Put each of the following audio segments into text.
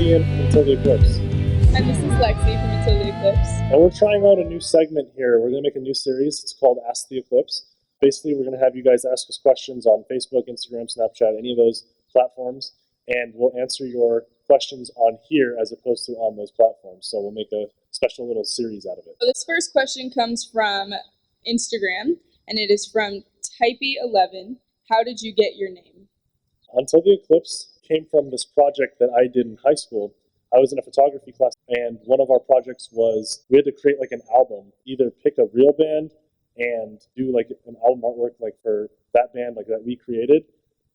Ian from Until the Eclipse. And this is Lexi from Until the Eclipse. And we're trying out a new segment here. We're going to make a new series. It's called Ask the Eclipse. Basically, we're going to have you guys ask us questions on Facebook, Instagram, Snapchat, any of those platforms, and we'll answer your questions on here as opposed to on those platforms. So we'll make a special little series out of it. So this first question comes from Instagram, and it is from Typey11. How did you get your name? Until the Eclipse came from this project that I did in high school. I was in a photography class, and one of our projects was we had to create like an album, either pick a real band and do like an album artwork like for that band like that we created,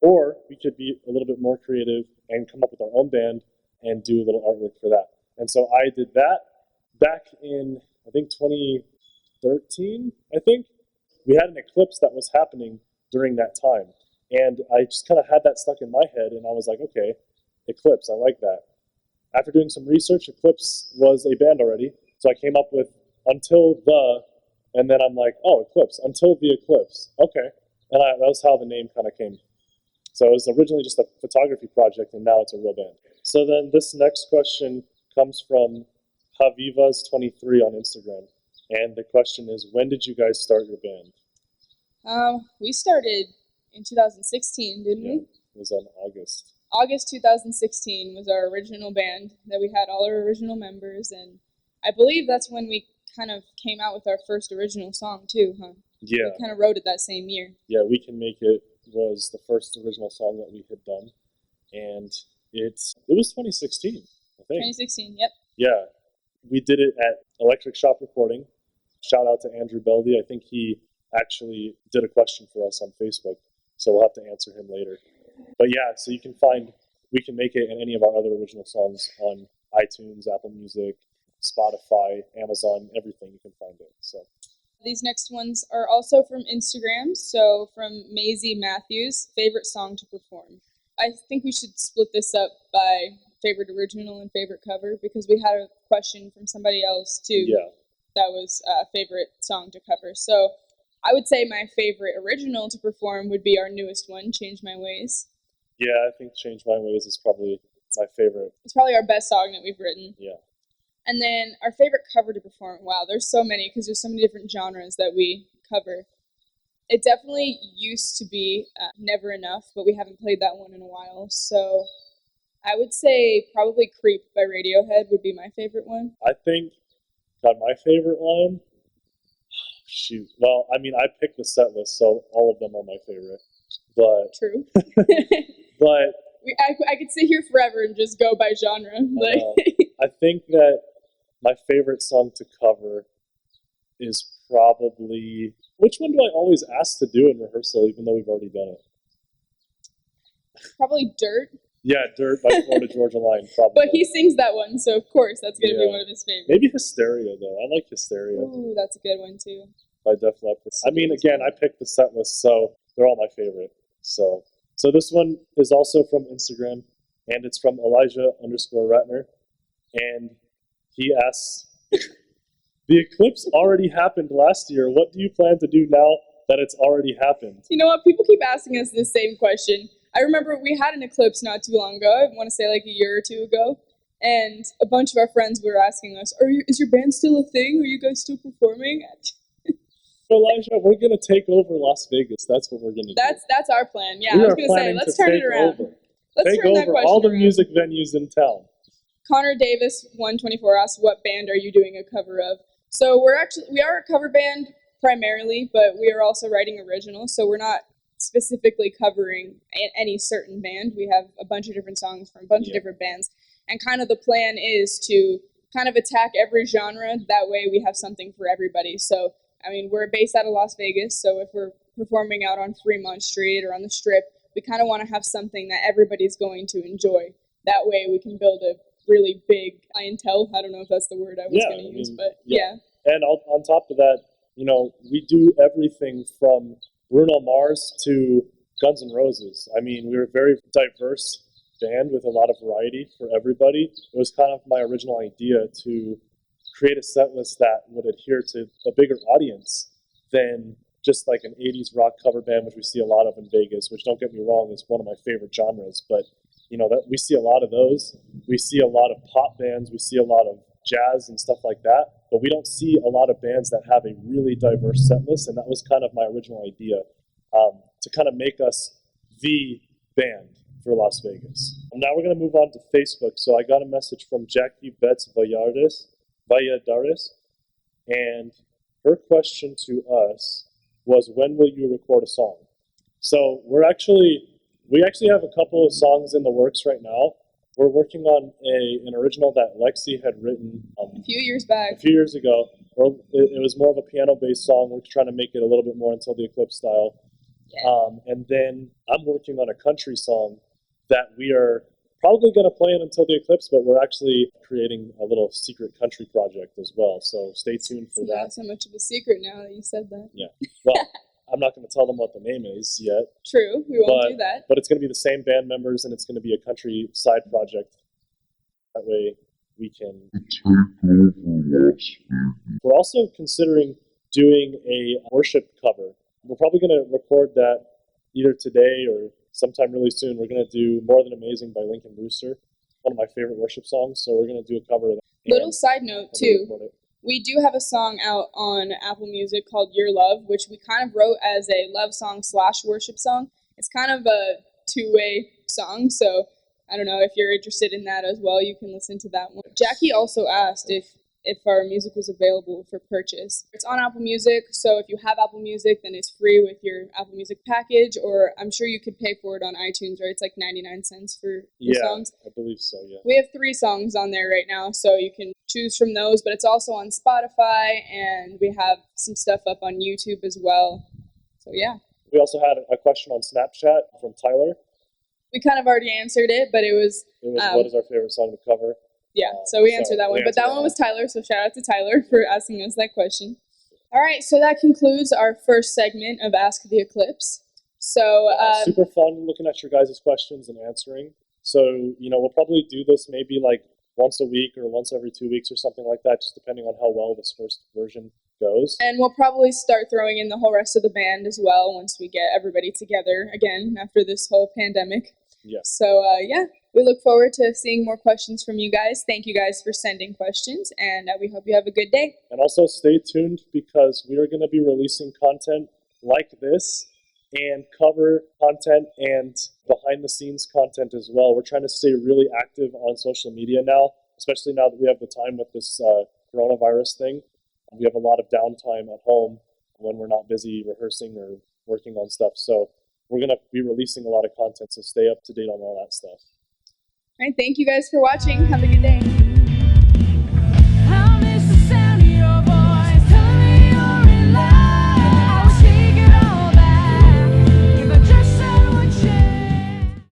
or we could be a little bit more creative and come up with our own band and do a little artwork for that. And so I did that back in, I think 2013, I think. We had an eclipse that was happening during that time. And I just kind of had that stuck in my head, and I was like, okay, Eclipse, I like that. After doing some research, Eclipse was a band already, so I came up with Until the, and then I'm like, oh, Eclipse, Until the Eclipse. Okay. And that was how the name kind of came. So it was originally just a photography project, and now it's a real band. So then this next question comes from Havivas23 on Instagram. And the question is, when did you guys start your band? We started in 2016, didn't we? It was on August. August 2016 was our original band that we had all our original members, and I believe that's when we kind of came out with our first original song too, huh? Yeah. We kind of wrote it that same year. Yeah, We Can Make It was the first original song that we had done, and it was 2016, I think. 2016, yep. Yeah, we did it at Electric Shop Recording. Shout out to Andrew Beldy. I think he actually did a question for us on Facebook, so we'll have to answer him later. But yeah, so you can find We Can Make It and any of our other original songs on iTunes, Apple Music, Spotify, Amazon, everything. You can find it. So these next ones are also from Instagram. So from Maisie Matthews, favorite song to perform. I think we should split this up by favorite original and favorite cover, because we had a question from somebody else too. Yeah. That was favorite song to cover. So I would say my favorite original to perform would be our newest one, Change My Ways. Yeah, I think Change My Ways is probably my favorite. It's probably our best song that we've written. Yeah. And then our favorite cover to perform. Wow, there's so many, because there's so many different genres that we cover. It definitely used to be Never Enough, but we haven't played that one in a while. So I would say probably Creep by Radiohead would be my favorite one. I think, God, my favorite one, shoot. Well, I mean, I picked the set list, so all of them are my favorite. But True. but I could sit here forever and just go by genre. I think that my favorite song to cover is probably, which one do I always ask to do in rehearsal, even though we've already done it? Probably Dirt. Yeah, Dirt by Florida Georgia Line, probably. But he sings that one, so of course that's going to be one of his favorites. Maybe Hysteria, though. I like Hysteria. Ooh, that's a good one, too. By Def Leppard. I mean, again, I picked the set list, so they're all my favorite. So this one is also from Instagram, and it's from Elijah_Ratner. And he asks, the eclipse already happened last year. What do you plan to do now that it's already happened? You know what? People keep asking us this same question. I remember we had an eclipse not too long ago. I want to say like a year or two ago. And a bunch of our friends were asking us, is your band still a thing? Are you guys still performing? Elijah, we're going to take over Las Vegas. That's what we're going to do. That's our plan. Yeah, I was going to say, let's turn it around. Let's take turn that over question all the around. music venues in town. Connor Davis 124 asks, what band are you doing a cover of? So we are a cover band primarily, but we are also writing originals. So we're not specifically covering any certain band. We have a bunch of different songs from a bunch of different bands. And kind of the plan is to kind of attack every genre. That way we have something for everybody. So, I mean, we're based out of Las Vegas. So if we're performing out on Fremont Street or on the Strip, we kind of want to have something that everybody's going to enjoy. That way we can build a really big clientele. I don't know if that's the word I was going to use, but yeah. And on top of that, you know, we do everything from Bruno Mars to Guns N' Roses. I mean, we're a very diverse band with a lot of variety for everybody. It was kind of my original idea to create a set list that would adhere to a bigger audience than just like an 80s rock cover band, which we see a lot of in Vegas, which, don't get me wrong, is one of my favorite genres. But that we see a lot of those. We see a lot of pop bands. We see a lot of jazz and stuff like that. But we don't see a lot of bands that have a really diverse set list. And that was kind of my original idea, to kind of make us the band for Las Vegas. Now we're going to move on to Facebook. So I got a message from Jackie Betts Valladares, and her question to us was, when will you record a song? So we actually have a couple of songs in the works right now. We're working on an original that Lexi had written a few years back. A few years ago. It was more of a piano-based song. We're trying to make it a little bit more into the Eclipse style. Yeah. And then I'm working on a country song that we are probably going to play it until the Eclipse, but we're actually creating a little secret country project as well. So stay tuned for that. Not so much of a secret now that you said that. Yeah. Well, I'm not going to tell them what the name is yet. True, we won't do that. But it's going to be the same band members, and it's going to be a country side project. That way we can. We're also considering doing a worship cover. We're probably going to record that either today or sometime really soon. We're going to do More Than Amazing by Lincoln Brewster, one of my favorite worship songs. So we're going to do a cover of that. Little side note, too. We do have a song out on Apple Music called Your Love, which we kind of wrote as a love song / worship song. It's kind of a two-way song, so I don't know if you're interested in that as well. You can listen to that one. Jackie also asked if our music was available for purchase. It's on Apple Music, so if you have Apple Music, then it's free with your Apple Music package, or I'm sure you could pay for it on iTunes, right? It's like 99 cents for songs. I believe so, yeah. We have 3 songs on there right now, so you can choose from those, but it's also on Spotify, and we have some stuff up on YouTube as well. So, yeah. We also had a question on Snapchat from Tyler. We kind of already answered it, but it was what is our favorite song to cover? Yeah, so we answered that one. But that one was Tyler, so shout out to Tyler for asking us that question. All right, so that concludes our first segment of Ask the Eclipse. So super fun looking at your guys' questions and answering. So, we'll probably do this maybe like once a week or once every 2 weeks or something like that, just depending on how well this first version goes. And we'll probably start throwing in the whole rest of the band as well once we get everybody together again after this whole pandemic. Yes. So, we look forward to seeing more questions from you guys. Thank you guys for sending questions, and we hope you have a good day. And also stay tuned, because we are going to be releasing content like this and cover content and behind-the-scenes content as well. We're trying to stay really active on social media now, especially now that we have the time with this coronavirus thing. We have a lot of downtime at home when we're not busy rehearsing or working on stuff. So we're going to be releasing a lot of content, so stay up to date on all that stuff. All right, thank you guys for watching. Have a good day.